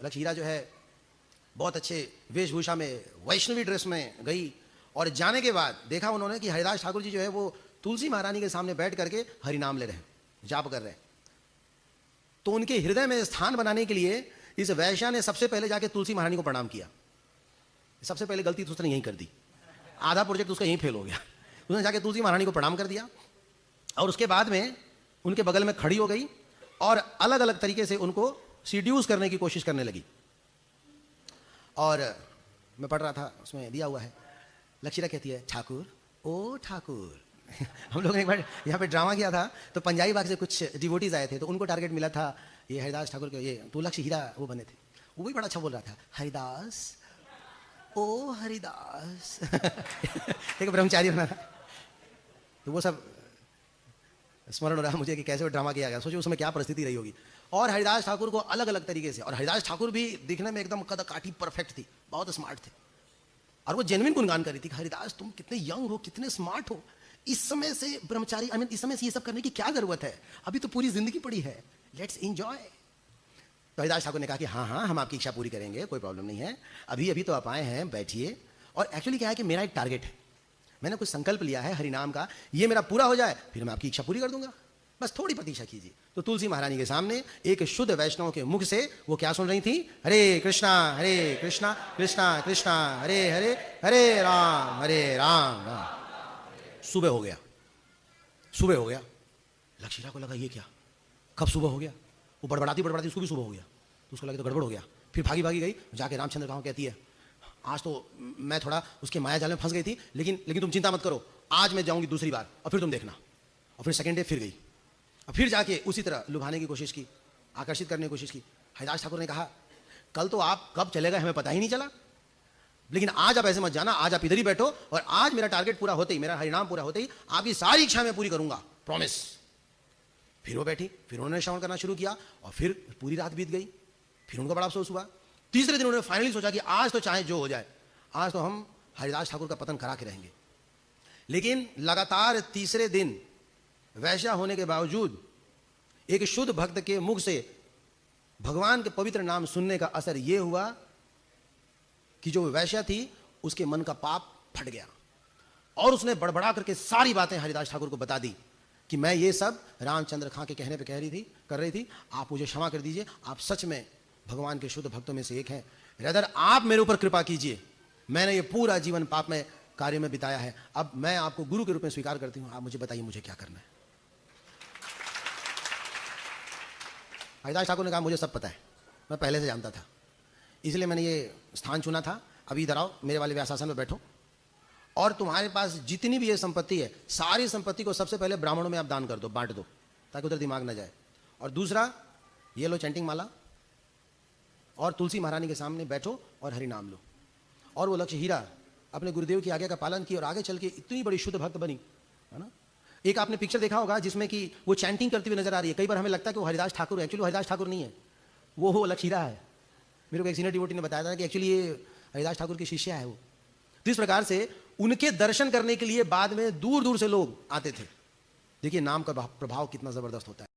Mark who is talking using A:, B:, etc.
A: लक्ष्मीरा जो है बहुत अच्छे वेशभूषा में वैष्णवी ड्रेस में गई और जाने के बाद देखा उन्होंने कि हरिदास ठाकुर जी जो है वो तुलसी महारानी के सामने बैठ करके हरिनाम ले रहे हैं, जाप कर रहे हैं। तो उनके हृदय में स्थान बनाने के लिए इस वैश्या ने सबसे पहले जाके तुलसी महारानी को प्रणाम किया। सबसे पहले गलती तो उसने यहीं कर दी, आधा प्रोजेक्ट उसका यहीं फेल हो गया। उसने जाके तुलसी महारानी को प्रणाम कर दिया और उसके बाद में उनके बगल में खड़ी हो गई और अलग अलग तरीके से उनको सीड्यूस करने की कोशिश करने लगी। और मैं पढ़ रहा था, उसमें दिया हुआ है, लक्ष्मीरा कहती है, ठाकुर ओ ठाकुर। हम लोगों ने एक बार यहाँ पे ड्रामा किया था तो पंजाबी बाग से कुछ डिवोटीज आए थे, तो उनको टारगेट मिला था ये हरिदास ठाकुर के, ये तो लक्ष्मीरा वो बने थे, वो भी बड़ा अच्छा बोल रहा था, हरिदास ओ हरिदास। एक ब्रह्मचारी बना था, तो वो सब स्मरण हो रहा है मुझे कि कैसे वो ड्रामा किया गया। सोचिए उसमें क्या परिस्थिति रही होगी। और हरिदास ठाकुर को अलग अलग तरीके से, और हरिदास ठाकुर भी दिखने में एकदम कद काठी परफेक्ट थी, बहुत स्मार्ट थे, और वो जेन्युइन गुणगान कर रही थी कि हरिदास तुम कितने यंग हो, कितने स्मार्ट हो, इस समय से ब्रह्मचारी इस समय से ये सब करने की क्या जरूरत है, अभी तो पूरी जिंदगी पड़ी है, लेट्स एंजॉय। तो हरिदास ठाकुर ने कहा कि हाँ हाँ हम आपकी इच्छा पूरी करेंगे, कोई प्रॉब्लम नहीं है, अभी अभी तो आप आए हैं, बैठिए। और एक्चुअली क्या है कि मेरा एक टारगेट है, मैंने कुछ संकल्प लिया है हरिनाम का, ये मेरा पूरा हो जाए फिर मैं आपकी इच्छा पूरी कर दूंगा, बस थोड़ी प्रतीक्षा कीजिए। तो तुलसी महारानी के सामने एक शुद्ध वैष्णव के मुख से वो क्या सुन रही थी, हरे कृष्णा कृष्णा कृष्णा हरे हरे, हरे राम राम। सुबह हो गया, सुबह हो गया। लक्ष्मीरा को लगा ये क्या, कब सुबह हो गया, वो बड़बड़ाती बड़बड़ाती उसको भी सुबह हो गया, तो उसको लगा तो गड़बड़ हो गया। फिर भागी भागी गई, जाके रामचंद्र गाँव कहती है, आज तो मैं थोड़ा उसके माया जाल में फंस गई थी, लेकिन तुम चिंता मत करो, आज मैं जाऊंगी दूसरी बार और फिर तुम देखना। और फिर सेकेंड डे फिर गई और फिर जाके उसी तरह लुभाने की कोशिश की, आकर्षित करने की कोशिश की। हरिदास ठाकुर ने कहा, कल तो आप कब चले गए हमें पता ही नहीं चला, लेकिन आज आप ऐसे मत जाना, आज आप इधर ही बैठो और आज मेरा टारगेट पूरा होते ही, मेरा हरिनाम पूरा होते ही आपकी सारी इच्छा मैं पूरी करूंगा, प्रॉमिस। फिर वो बैठी, फिर उन्होंने श्रवण करना शुरू किया और फिर पूरी रात बीत गई। फिर उनका बड़ा अफसोस हुआ। तीसरे दिन उन्होंने फाइनली सोचा कि आज तो चाहे जो हो जाए, आज तो हम हरिदास ठाकुर का पतन करा के रहेंगे। लेकिन लगातार तीसरे दिन वैश्या होने के बावजूद एक शुद्ध भक्त के मुख से भगवान के पवित्र नाम सुनने का असर यह हुआ कि जो वैश्या थी उसके मन का पाप फट गया और उसने बड़बड़ा करके सारी बातें हरिदास ठाकुर को बता दी कि मैं ये सब रामचंद्र खां के कहने पे कर रही थी, आप मुझे क्षमा कर दीजिए, आप सच में भगवान के शुद्ध भक्तों में से एक हैं, रदर आप मेरे ऊपर कृपा कीजिए, मैंने ये पूरा जीवन पाप में कार्य में बिताया है, अब मैं आपको गुरु के रूप में स्वीकार करती हूं, आप मुझे बताइए मुझे क्या करना है। हरिदास ठाकुर ने कहा, मुझे सब पता है, मैं पहले से जानता था, इसलिए मैंने ये स्थान चुना था, अभी इधर आओ, मेरे वाले व्यासासन में बैठो और तुम्हारे पास जितनी भी ये संपत्ति है, सारी संपत्ति को सबसे पहले ब्राह्मणों में आप दान कर दो, बांट दो, ताकि उधर दिमाग ना जाए। और दूसरा, ये लो चैंटिंग माला और तुलसी महारानी के सामने बैठो और हरि नाम लो। और वो लक्ष्मीरा अपने गुरुदेव की आज्ञा का पालन की और आगे चल के इतनी बड़ी शुद्ध भक्त बनी, है ना। एक आपने पिक्चर देखा होगा जिसमें कि वो चैंटिंग करती हुई नजर आ रही है, कई बार हमें लगता है कि वो हरिदास ठाकुर है, एक्चुअली वो हरिदास ठाकुर नहीं है, वो लक्ष्मीरा है। मेरे को एक सीनियर डिवोटी ने बताया था कि एक्चुअली ये हरिदास ठाकुर की शिष्या है वो। तो इस प्रकार से उनके दर्शन करने के लिए बाद में दूर दूर से लोग आते थे। देखिए नाम का प्रभाव कितना जबरदस्त होता है।